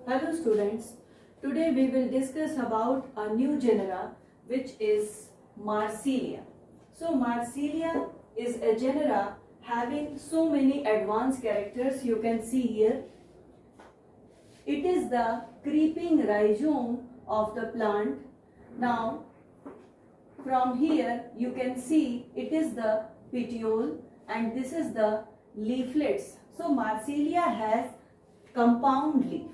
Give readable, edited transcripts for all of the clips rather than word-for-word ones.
Hello students, today we will discuss about a new genera which is Marsilia. So Marsilia is a genera having so many advanced characters you can see here. It is the creeping rhizome of the plant. Now from here you can see it is the petiole and this is the leaflets. So Marsilia has compound leaf.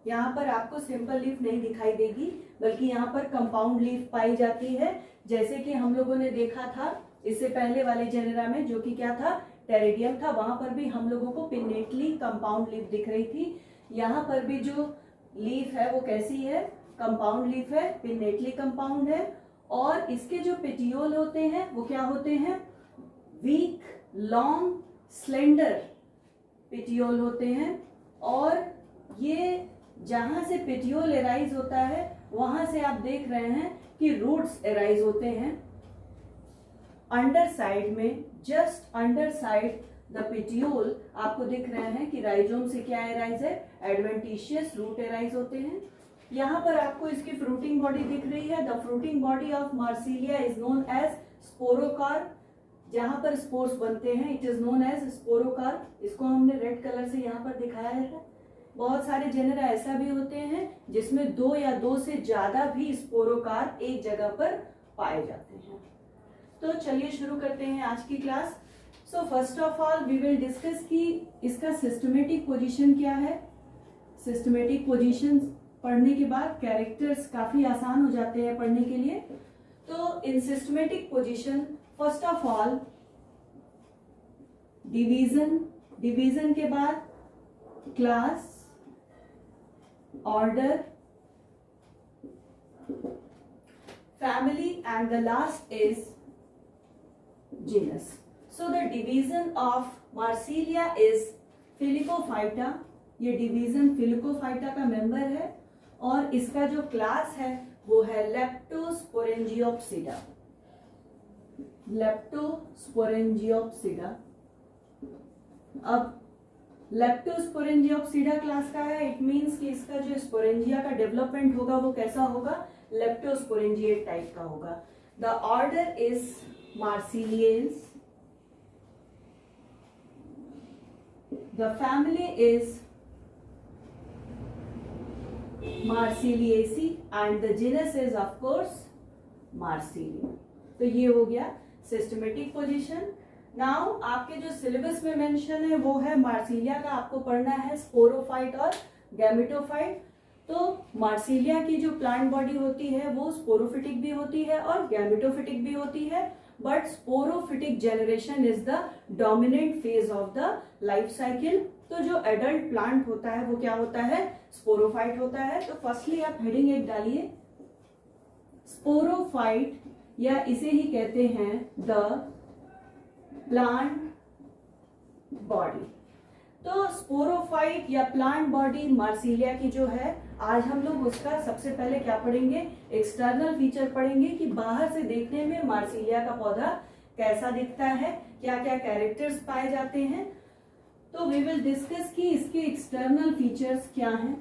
यहाँ पर आपको simple leaf नहीं दिखाई देगी बल्कि यहाँ पर compound leaf पाई जाती है, जैसे कि हम लोगों ने देखा था इससे पहले वाले जेनेरा में जो कि क्या था, टेरिडियम था। वहां पर भी हम लोगों को पिन्नेटली कंपाउंड लीफ दिख रही थी। यहाँ पर भी जो लीफ है वो कैसी है, कंपाउंड लीफ है, पिन्नेटली कंपाउंड है। और इसके जो पेटियोल होते हैं वो क्या होते हैं, वीक लॉन्ग स्लेंडर पेटियोल होते हैं। और ये जहां से पेटियोल एराइज होता है वहां से आप देख रहे हैं कि रूट्स एराइज होते हैं। अंडर साइड में, just under side the petiole आपको दिख रहे हैं कि राइजोम से क्या एराइज है, एडवेंटिशियस रूट एराइज होते हैं। यहाँ पर आपको इसकी फ्रूटिंग बॉडी दिख रही है। The fruiting body of Marsilea is known as sporocarp. जहां पर स्पोर्स बनते हैं it is known as sporocarp. इसको हमने रेड कलर से यहाँ पर दिखाया है। बहुत सारे जेनेरा ऐसा भी होते हैं जिसमें दो या दो से ज्यादा भी स्पोरोकार्प एक जगह पर पाए जाते हैं। तो चलिए शुरू करते हैं आज की class. So first of all we will discuss कि इसका सिस्टमेटिक पोजीशन क्या है। सिस्टमेटिक पोजीशन पढ़ने के बाद कैरेक्टर्स काफी आसान हो जाते हैं पढ़ने के लिए। तो in systematic position first of all division, division के बाद class, order, family and the last is genus. So the division of Marsilia is Philicophyta. ये डिवीजन फिलिकोफाइटा का मेंबर है और इसका जो क्लास है वो है लेप्टोस्पोरेंजियोप्सिडा। लेप्टोस्पोरेंजियोप्सिडा। अब लेप्टोस्पोरेंजियोप्सिडा क्लास का है, इट मींस कि इसका जो स्पोरेंजिया का डेवलपमेंट होगा वो कैसा होगा, लेप्टोस्पोरेंजिएट टाइप का होगा। The order is Marsileales, the family is Marsileaceae and the genus is of course Marsilea. तो ये हो गया सिस्टमेटिक पोजीशन। नाउ आपके जो सिलेबस में मेंशन है वो है मार्सिलिया का आपको पढ़ना है स्पोरोफाइट और गैमेटोफाइट। तो मार्सिलिया की जो प्लांट बॉडी होती है वो स्पोरोफिटिक भी होती है और गैमेटोफिटिक भी होती है, but sporophytic generation is the dominant phase of the life cycle. तो जो एडल्ट प्लांट होता है वो क्या होता है, स्पोरोफाइट होता है। तो फर्स्टली आप हेडिंग एक डालिए, स्पोरोफाइट, या इसे ही कहते हैं द प्लांट बॉडी। तो स्पोरोफाइट या प्लांट बॉडी मार्सिलिया की जो है, आज हम लोग उसका सबसे पहले क्या पढ़ेंगे, एक्सटर्नल फीचर पढ़ेंगे कि बाहर से देखने में मार्सिलिया का पौधा कैसा दिखता है, क्या क्या कैरेक्टर्स पाए जाते हैं। तो वी विल डिस्कस कि इसके एक्सटर्नल फीचर्स क्या हैं।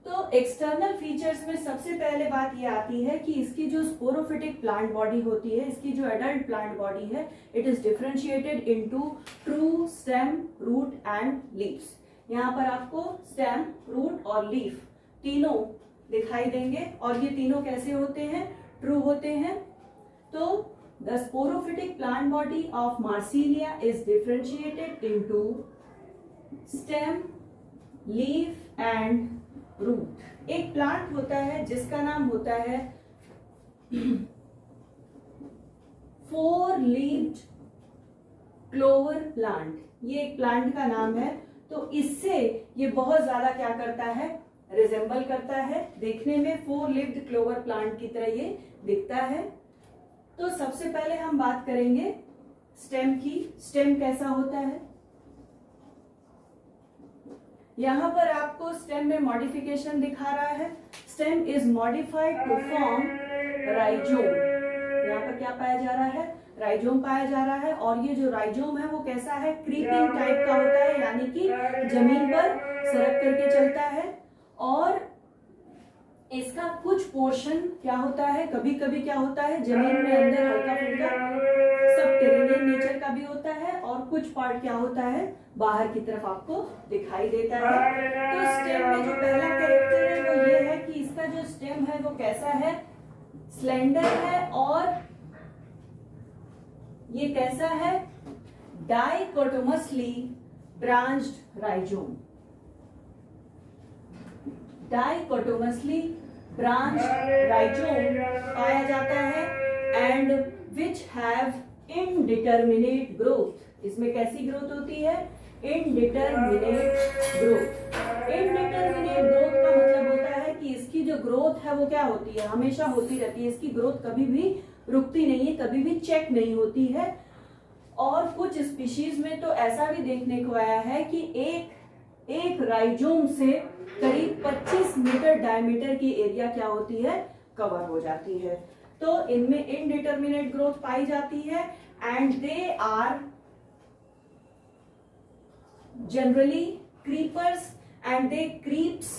तो एक्सटर्नल फीचर्स में सबसे पहले बात ये आती है कि इसकी जो स्पोरोफिटिक प्लांट बॉडी होती है, इसकी जो एडल्ट प्लांट बॉडी है, it is differentiated into true, stem, root and leaves. यहाँ पर आपको स्टेम, रूट और लीफ तीनों दिखाई देंगे और ये तीनों कैसे होते हैं, ट्रू होते हैं। तो the sporophytic plant body of Marsilea is differentiated into stem, leaf and root. एक प्लांट होता है जिसका नाम होता है फोर लीव्ड क्लोवर प्लांट। ये एक प्लांट का नाम है। तो इससे ये बहुत ज्यादा क्या करता है, रिजेंबल करता है, देखने में फोर लिव्ड क्लोवर प्लांट की तरह ये दिखता है। तो सबसे पहले हम बात करेंगे स्टेम की। स्टेम कैसा होता है, यहां पर आपको स्टेम में मॉडिफिकेशन दिखा रहा है। Stem is modified to form rhizome. यहाँ पर क्या पाया जा रहा है, राइजोम पाया जा रहा है। और ये जो राइजोम है वो कैसा है, क्रीपिंग टाइप का होता है, यानी कि जमीन पर सरक करके चलता है। और इसका कुछ पोर्शन क्या होता है, कभी कभी क्या होता है जमीन में अंदर हल्का फुल्का सबटेरेनियन नेचर का भी होता है, और कुछ पार्ट क्या होता है बाहर की तरफ आपको दिखाई देता है। तो स्टेम में जो पहला कैरेक्टर है वो ये है कि इसका जो स्टेम है वो कैसा है, स्लेंडर है। और ये कैसा है, dichotomously branched rhizome, dichotomously branched rhizome पाया जाता है। And which have indeterminate growth, इसमें कैसी ग्रोथ होती है, इनडिटर्मिनेट ग्रोथ। इनडिटर्मिनेट ग्रोथ का मतलब होता है कि इसकी जो ग्रोथ है वो क्या होती है, हमेशा होती रहती है, इसकी ग्रोथ कभी भी रुकती नहीं है, कभी भी चेक नहीं होती है। और कुछ स्पीशीज में तो ऐसा भी देखने को आया है कि एक राइजोम से करीब 25 मीटर डायमीटर की एरिया क्या होती है, कवर हो जाती है। तो इनमें इनडिटर्मिनेट ग्रोथ पाई जाती है। And they are generally creepers and they creeps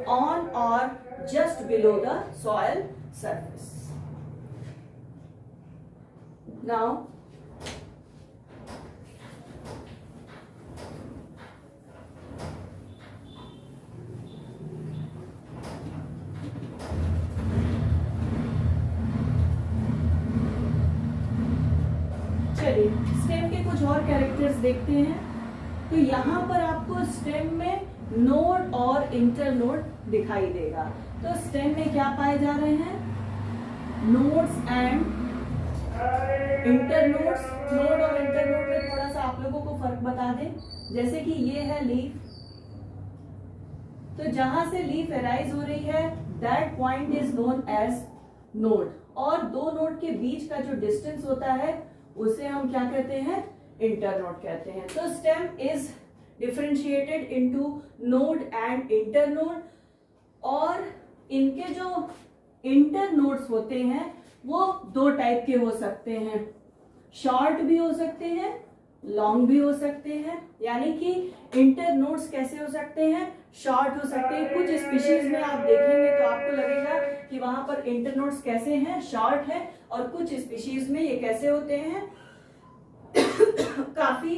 on or just below the soil surface. Now stem के कुछ और कैरेक्टर्स देखते हैं। तो यहाँ पर आपको स्टेम में नोड और इंटरनोड दिखाई देगा। तो स्टेम में क्या पाए जा रहे हैं, नोड्स एंड इंटरनोड्स। नोड और इंटरनोड में थोड़ा सा आप लोगों को फर्क बता दें, जैसे कि ये है लीफ, तो जहां से लीफ एराइज हो रही है that point is known as node, और दो नोड के बीच का जो डिस्टेंस होता है उसे हम क्या कहते हैं, इंटरनोड कहते हैं। तो stem is differentiated into node and internode. और इनके जो इंटरनोड्स होते हैं वो दो टाइप के हो सकते हैं, शॉर्ट भी हो सकते हैं, लॉन्ग भी हो सकते हैं। यानी कि इंटरनोड्स कैसे हो सकते हैं, शॉर्ट हो सकते हैं। कुछ स्पीशीज में आप देखेंगे तो आपको लगेगा कि वहां पर इंटरनोड्स कैसे हैं, शॉर्ट है, और कुछ स्पीशीज में ये कैसे होते हैं काफी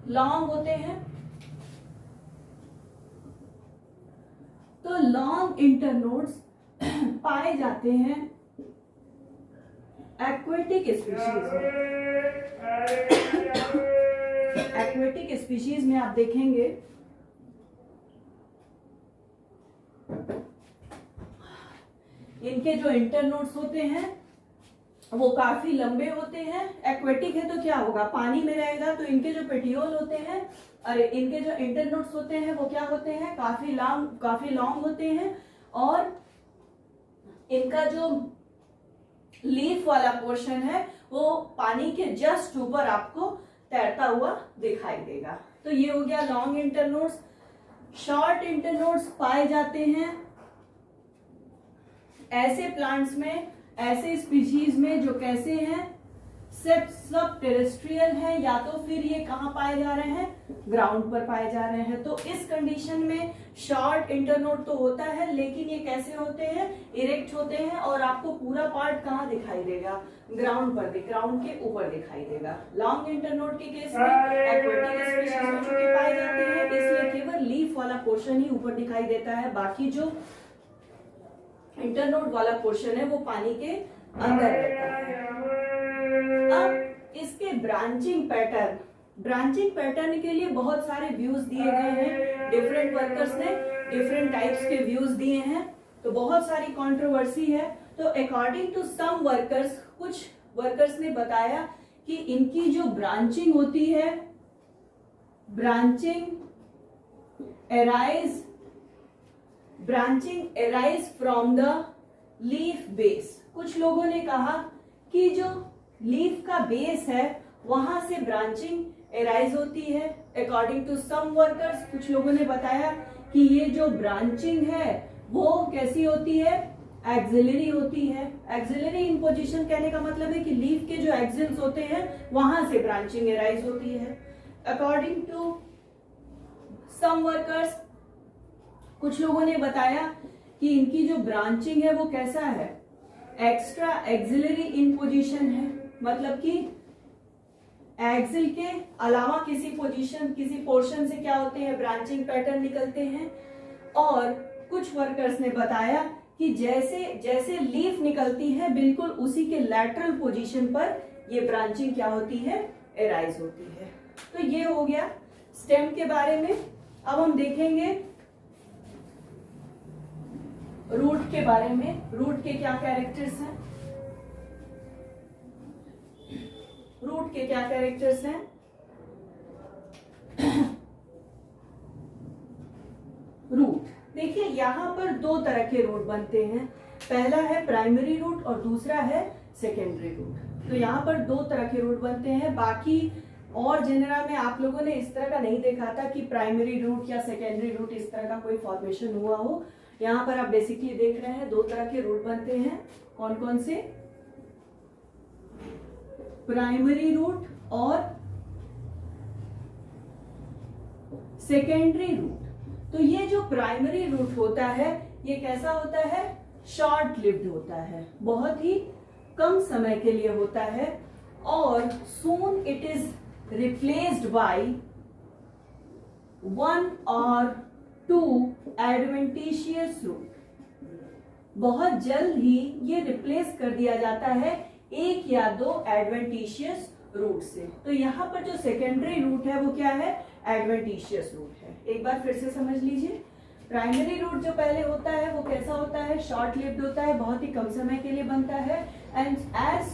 लॉन्ग होते हैं। तो लॉन्ग इंटरनोड्स पाए जाते हैं एक्वेटिक स्पीशीज में। एक्वेटिक स्पीशीज में आप देखेंगे इनके जो इंटरनोड्स होते हैं वो काफी लंबे होते हैं। एक्वेटिक है तो क्या होगा, पानी में रहेगा, तो इनके जो पेटियोल होते हैं और इनके जो इंटरनोड्स होते हैं वो क्या होते हैं, काफी लॉन्ग होते हैं। और इनका जो लीफ वाला पोर्शन है वो पानी के जस्ट ऊपर आपको तैरता हुआ दिखाई देगा। तो ये हो गया लॉन्ग इंटरनोड्स। शॉर्ट इंटरनोड्स पाए जाते हैं ऐसे प्लांट्स में, ऐसे स्पीशीज में जो कैसे हैं, सब टेरेस्ट्रियल है, या तो फिर ये कहाँ पाए जा रहे हैं, ग्राउंड पर पाए जा रहे हैं। तो इस कंडीशन में शॉर्ट इंटरनोड तो होता है, लेकिन ये कैसे होते हैं, इरेक्ट होते हैं, और आपको पूरा पार्ट कहाँ दिखाई देगा, ग्राउंड पर, ग्राउंड के ऊपर दिखाई देगा। लॉन्ग इंटरनोड के केस में एक्वेटिक स्पीशीज में चूंकि पाए जाते हैं इसलिए केवल लीफ वाला पोर्शन ही ऊपर दिखाई देता है, बाकी जो इंटरनोड वाला पोर्शन है वो पानी के अंदर रहता है। अब इसके ब्रांचिंग पैटर्न के लिए बहुत सारे व्यूज दिए गए हैं, डिफरेंट वर्कर्स ने डिफरेंट टाइप्स के व्यूज दिए हैं, तो बहुत सारी कंट्रोवर्सी है। तो अकॉर्डिंग टू सम वर्कर्स, कुछ वर्कर्स ने बताया कि इनकी जो ब्रांचिंग होती है, branching arise from the leaf base. कुछ लोगों ने कहा कि जो लीफ का बेस है वहां से ब्रांचिंग एराइज होती है। अकॉर्डिंग टू सम वर्कर्स, कुछ लोगों ने बताया कि ये जो ब्रांचिंग है वो कैसी होती है, एक्सिलरी होती है। एक्सिलरी इन पोजिशन कहने का मतलब है कि लीफ के जो एक्सिल्स होते हैं वहां से ब्रांचिंग एराइज होती है। अकॉर्डिंग टू सम वर्कर्स, कुछ लोगों ने बताया कि इनकी जो ब्रांचिंग है वो कैसा है, एक्स्ट्रा एक्सिलरी इन पोजिशन है, मतलब कि एक्सिल के अलावा किसी पोजीशन, किसी पोर्शन से क्या होते हैं, ब्रांचिंग पैटर्न निकलते हैं। और कुछ वर्कर्स ने बताया कि जैसे जैसे लीफ निकलती है बिल्कुल उसी के लैटरल पोजीशन पर ये ब्रांचिंग क्या होती है, एराइज होती है। तो ये हो गया स्टेम के बारे में। अब हम देखेंगे रूट के बारे में। रूट के क्या कैरेक्टर्स हैं, रूट के क्या कैरेक्टर्स हैं। रूट देखिए, यहां पर दो तरह के रूट बनते हैं, पहला है प्राइमरी रूट और दूसरा है सेकेंडरी रूट। तो यहाँ पर दो तरह के रूट बनते हैं। बाकी और जेनरा में आप लोगों ने इस तरह का नहीं देखा था कि प्राइमरी रूट या सेकेंडरी रूट इस तरह का कोई फॉर्मेशन हुआ हो। यहाँ पर आप बेसिकली देख रहे हैं दो तरह के रूट बनते हैं। कौन कौन से, प्राइमरी रूट और सेकेंडरी रूट। तो ये जो प्राइमरी रूट होता है ये कैसा होता है, शॉर्ट लिव्ड होता है, बहुत ही कम समय के लिए होता है। और सून it is replaced by one or two adventitious root. बहुत जल्द ही ये रिप्लेस कर दिया जाता है एक या दो एडवेंटिशियस रूट से। तो यहाँ पर जो सेकेंडरी रूट है वो क्या है, एडवेंटिशियस रूट है। एक बार फिर से समझ लीजिए, प्राइमरी रूट जो पहले होता है वो कैसा होता है, शॉर्ट लिव्ड होता है, बहुत ही कम समय के लिए बनता है। And as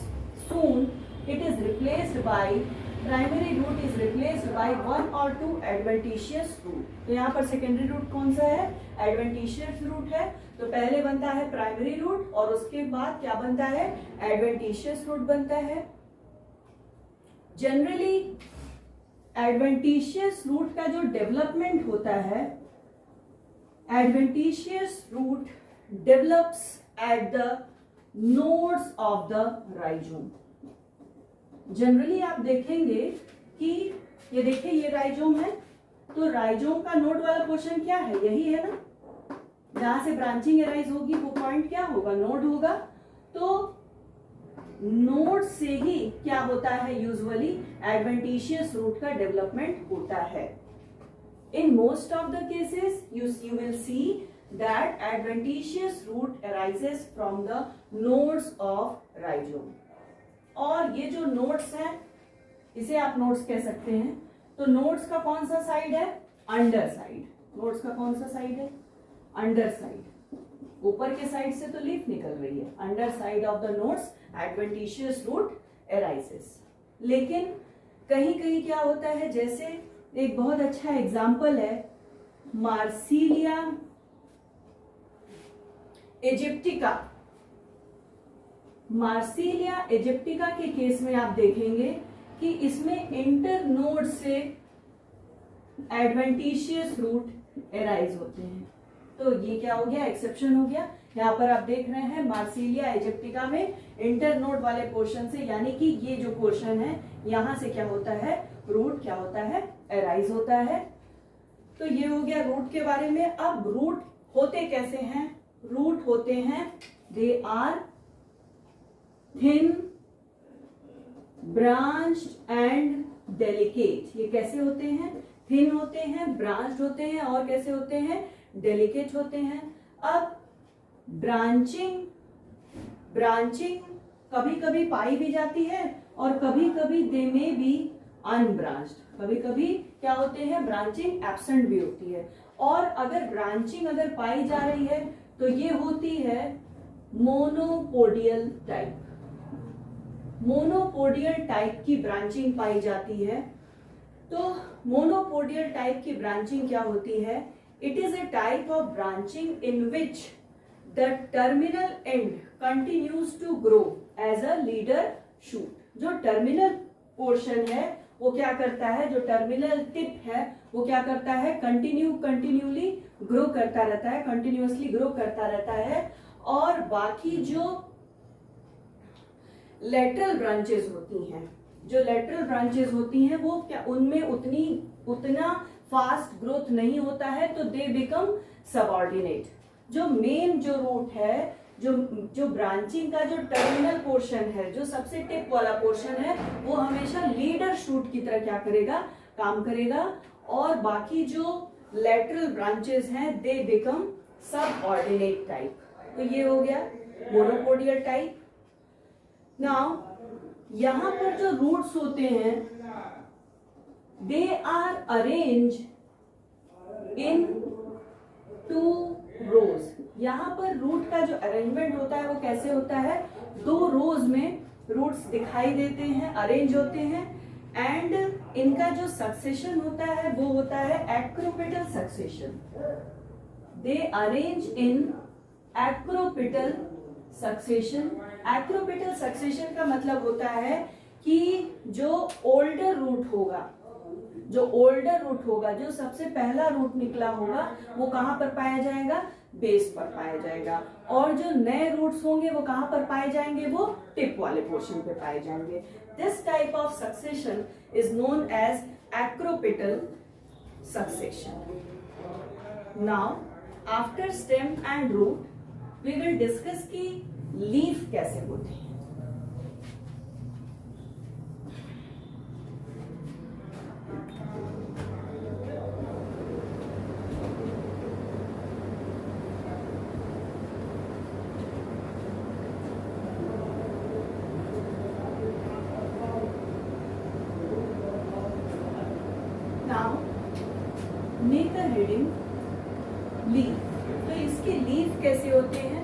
soon it is replaced by, primary root is replaced by one or two adventitious root. तो यहाँ पर सेकेंडरी रूट कौन सा है, एडवेंटिशियस रूट है। तो पहले बनता है प्राइमरी रूट और उसके बाद क्या बनता है, एडवेंटिशियस रूट बनता है। जनरली एडवेंटिशियस रूट का जो डेवलपमेंट होता है, adventitious root develops at the nodes of the rhizome. Generally आप देखेंगे कि ये देखिए ये राइजोम है, तो राइजोम का नोड वाला पोर्शन क्या है, यही है ना, जहां से ब्रांचिंग एराइज होगी वो पॉइंट क्या होगा, नोड होगा। तो नोड से ही क्या होता है, यूजुअली एडवेंटिशियस रूट का डेवलपमेंट होता है। In most of the cases you will see that adventitious root arises from the nodes of rhizome। और ये जो नोड्स हैं इसे आप नोड्स कह सकते हैं। तो नोड्स का कौन सा साइड है, अंडर साइड। नोड्स का कौन सा साइड है, अंडर साइड। ऊपर के साइड से तो लीफ निकल रही है, underside of the nodes adventitious root arises. लेकिन कहीं कहीं क्या होता है, जैसे एक बहुत अच्छा एग्जाम्पल है मार्सिलिया इजिप्टिका। मार्सिलिया इजिप्टिका के केस में आप देखेंगे कि इसमें इंटर नोड से एडवेंटिशियस रूट एराइज होते हैं। तो ये क्या हो गया, एक्सेप्शन हो गया। यहाँ पर आप देख रहे हैं मार्सिलिया इजिप्टिका में इंटर नोड वाले पोर्शन से, यानी कि ये जो पोर्शन है यहां से क्या होता है, रूट क्या होता है, एराइज होता है। तो ये हो गया रूट के बारे में। अब रूट होते कैसे हैं, रूट होते हैं they are thin, branched and delicate. ये कैसे होते हैं, थिन होते हैं, ब्रांच्ड होते हैं और कैसे होते हैं, डेलिकेट होते हैं। अब ब्रांचिंग कभी कभी पाई भी जाती है और कभी कभी दे में भी अनब्रांच्ड। कभी कभी क्या होते हैं, ब्रांचिंग एब्सेंट भी होती है। और अगर ब्रांचिंग अगर पाई जा रही है तो ये होती है मोनोपोडियल टाइप। मोनोपोडियल टाइप की ब्रांचिंग पाई जाती है। तो मोनोपोडियल टाइप की ब्रांचिंग क्या होती है, it is a type of branching in which the terminal end continues to grow as a leader shoot. जो टर्मिनल पोर्शन है वो क्या करता है, जो टर्मिनल टिप है वो क्या करता है, कंटिन्यूली ग्रो करता रहता है, कंटिन्यूअसली ग्रो करता रहता है। और बाकी जो लेटरल ब्रांचेस होती हैं, जो लेटरल ब्रांचेस होती हैं वो क्या, उनमें उतना फास्ट ग्रोथ नहीं होता है, तो दे बिकम सबऑर्डिनेट। जो मेन जो रूट है, जो ब्रांचिंग का जो टर्मिनल पोर्शन है, जो सबसे टिप वाला पोर्शन है, वो हमेशा लीडर शूट की तरह क्या करेगा, काम करेगा, और बाकी जो लेटरल ब्रांचेस हैं दे बिकम सबऑर्डिनेट टाइप। तो ये हो गया मोनोपोडियल टाइप। नाउ यहां पर जो रूट्स होते हैं दे आर अरेंज इन 2 रोज। यहां पर रूट का जो अरेंजमेंट होता है वो कैसे होता है, 2 रोज में रूट्स दिखाई देते हैं, अरेंज होते हैं, एंड इनका जो सक्सेशन होता है वो होता है acropetal succession. They arrange in acropetal succession. Acropetal succession का मतलब होता है कि जो ओल्डर रूट होगा, जो सबसे पहला रूट निकला होगा वो कहां पर पाया जाएगा, बेस पर पाया जाएगा, और जो नए रूट्स होंगे वो कहां पर पाए जाएंगे, वो टिप वाले पोर्शन पे पाए जाएंगे। This type of succession is known as acropetal succession. Now after stem and root we will discuss की लीफ कैसे होती है। Now make a heading leaf. तो इसके लीफ कैसे होते हैं,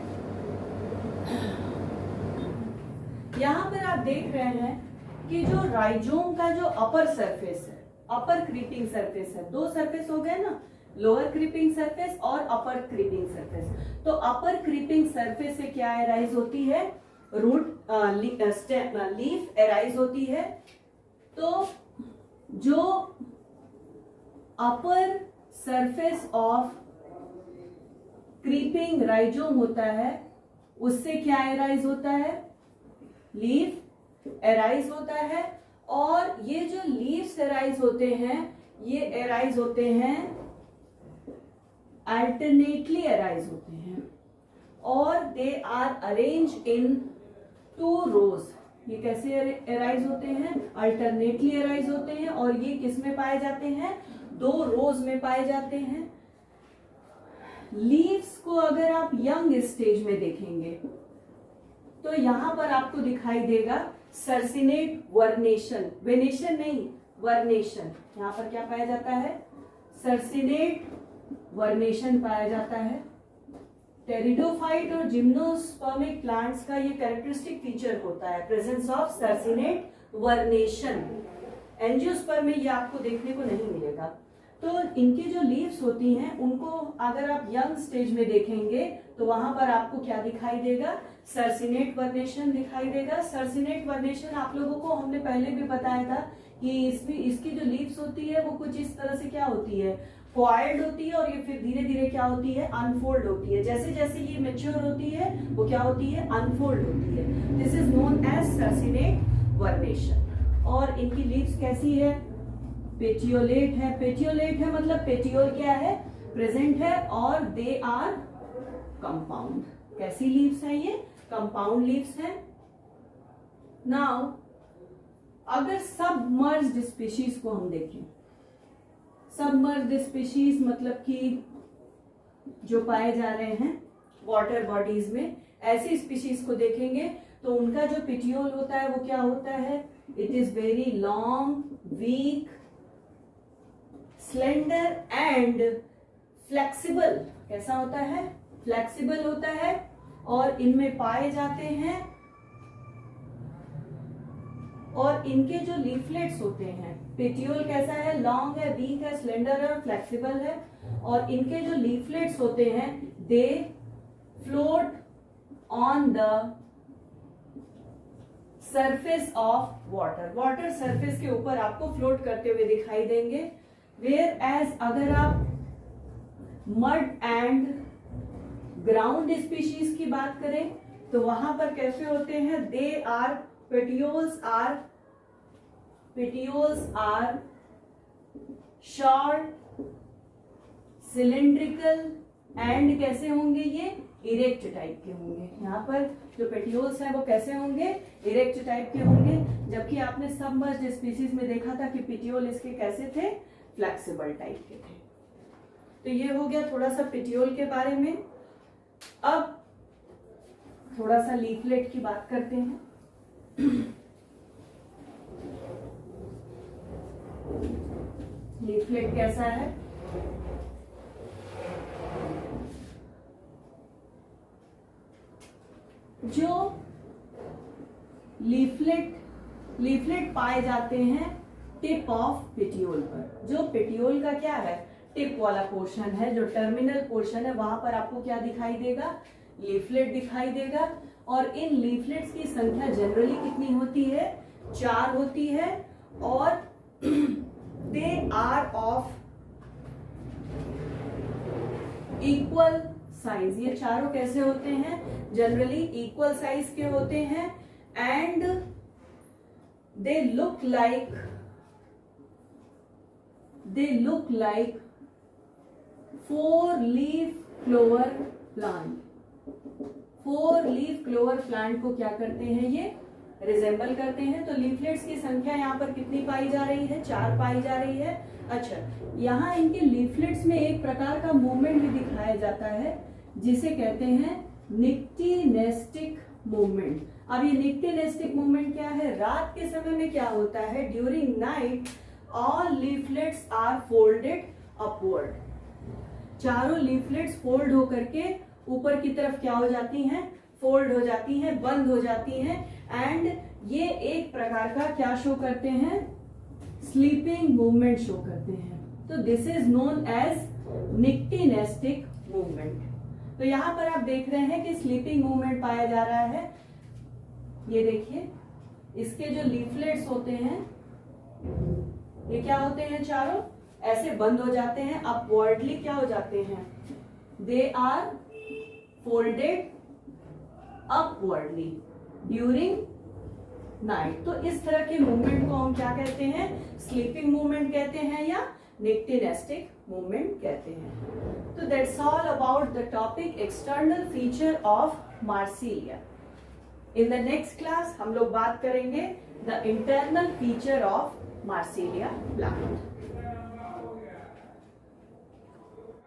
यहां पर आप देख रहे हैं कि जो राइजोम का जो अपर सरफेस है, अपर क्रीपिंग सरफेस है, 2 सरफेस हो गए ना, लोअर क्रीपिंग सरफेस और अपर क्रीपिंग सरफेस। तो अपर क्रीपिंग सरफेस से क्या एराइज होती है, रूट लीफ एराइज होती है। तो जो upper surface of creeping rhizome होता है उससे क्या एराइज होता है, लीफ एराइज होता है। और ये जो लीव्स एराइज होते हैं ये एराइज होते हैं अल्टरनेटली एराइज होते हैं, और दे आर अरेंज इन 2 रोज। ये कैसे एराइज होते हैं, अल्टरनेटली एराइज होते हैं, और ये किस में पाए जाते हैं, 2 रोज में पाए जाते हैं। लीव्स को अगर आप यंग स्टेज में देखेंगे तो यहां पर आपको दिखाई देगा सर्सिनेट वर्नेशन, वेनेशन नहीं वर्नेशन। यहां पर क्या पाया जाता है, सर्सिनेट वर्नेशन पाया जाता है। टेरिडोफाइट और जिम्नोस्पर्मिक प्लांट्स का ये कैरेक्टरिस्टिक फीचर होता है, presence of circinate vernation. Angiosperm में ये आपको देखने को नहीं मिलेगा। तो इनकी जो लीव्स होती हैं उनको अगर आप यंग स्टेज में देखेंगे तो वहां पर आपको क्या दिखाई देगा, सर्सिनेट वर्नेशन दिखाई देगा। सर्सिनेट वर्नेशन आप लोगों को हमने पहले भी बताया था कि इसकी जो लीव्स होती है वो कुछ इस तरह से क्या होती है, कॉइल्ड होती है, और ये फिर धीरे धीरे क्या होती है, अनफोल्ड होती है। जैसे जैसे ये मैच्योर होती है वो क्या होती है, अनफोल्ड होती है। This is known as circinate vernation. और इनकी लीव्स कैसी है, पेटियोलेट है। पेटियोलेट है मतलब पेटियोल क्या है, प्रेजेंट है, और दे आर कंपाउंड। कैसी लीव्स है ये, कंपाउंड लीव्स है। नाउ अगर सबमर्ज्ड स्पीशीज को हम देखें, सबमर्ज्ड स्पीशीज मतलब कि जो पाए जा रहे हैं वाटर बॉडीज में, ऐसी स्पीशीज को देखेंगे तो उनका जो पेटियोल होता है वो क्या होता है, it is very long, weak, slender and flexible. कैसा होता है, फ्लेक्सिबल होता है, और इनमें पाए जाते हैं। और इनके जो लीफलेट्स होते हैं, पेटियोल कैसा है, लॉन्ग है, वीक है, स्लेंडर है और फ्लेक्सिबल है। और इनके जो लीफलेट्स होते हैं दे float on the surface of water. Water surface के ऊपर आपको फ्लोट करते हुए दिखाई देंगे। वेयर एज अगर आप मड एंड ग्राउंड स्पीशीज की बात करें तो वहां पर कैसे होते हैं, they are petioles are short, cylindrical and कैसे होंगे, ये इरेक्ट टाइप के होंगे। यहाँ पर जो पेटियोल्स हैं वो कैसे होंगे, इरेक्ट टाइप के होंगे, जबकि आपने सबमर्ज्ड स्पीशीज में देखा था कि पेटियोल इसके कैसे थे, फ्लेक्सिबल टाइप के थे। तो ये हो गया थोड़ा सा पेटियोल के बारे में। अब थोड़ा सा लीफलेट की बात करते हैं। लीफलेट कैसा है, जो लीफलेट पाए जाते हैं टिप ऑफ पेटियोल पर। जो पेटियोल का क्या है, टिप वाला पोर्शन है, जो टर्मिनल पोर्शन है, वहां पर आपको क्या दिखाई देगा, लीफलेट दिखाई देगा। और इन लीफलेट्स की संख्या जनरली कितनी होती है, 4 होती है, और they are of equal size. ये चारों कैसे होते हैं, जनरली इक्वल साइज के होते हैं, and they look like 4-leaf clover plant। 4-leaf clover plant को क्या करते हैं, ये रिजेंबल करते हैं। तो लीफलेट्स की संख्या यहाँ पर कितनी पाई जा रही है, 4 पाई जा रही है। अच्छा, यहाँ इनके लीफलेट्स में एक प्रकार का मूवमेंट भी दिखाया जाता है जिसे कहते हैं निक्टिनेस्टिक मूवमेंट। अब ये निक्टिनेस्टिक मूवमेंट क्या है, रात के समय में क्या होता है, during night all leaflets are folded upward. चारों लीफलेट्स फोल्ड होकर के ऊपर की तरफ क्या हो जाती हैं, फोल्ड हो जाती हैं, बंद हो जाती हैं, एंड ये एक प्रकार का क्या शो करते हैं, स्लीपिंग मूवमेंट शो करते हैं। तो this is known as nyctinastic movement. तो यहां पर आप देख रहे हैं कि स्लीपिंग मूवमेंट पाया जा रहा है। ये देखिए, इसके जो लीफलेट्स होते हैं ये क्या होते हैं, चारों ऐसे बंद हो जाते हैं, अपवर्डली क्या हो जाते हैं, they are folded upwardly during night. तो इस तरह के मूवमेंट को हम क्या कहते हैं, स्लीपिंग मूवमेंट कहते हैं या निक्टिनेस्टिक मूवमेंट कहते हैं। तो that's all about the topic external feature of Marsilea. In the next class हम लोग बात करेंगे the internal feature of Marsilea plant.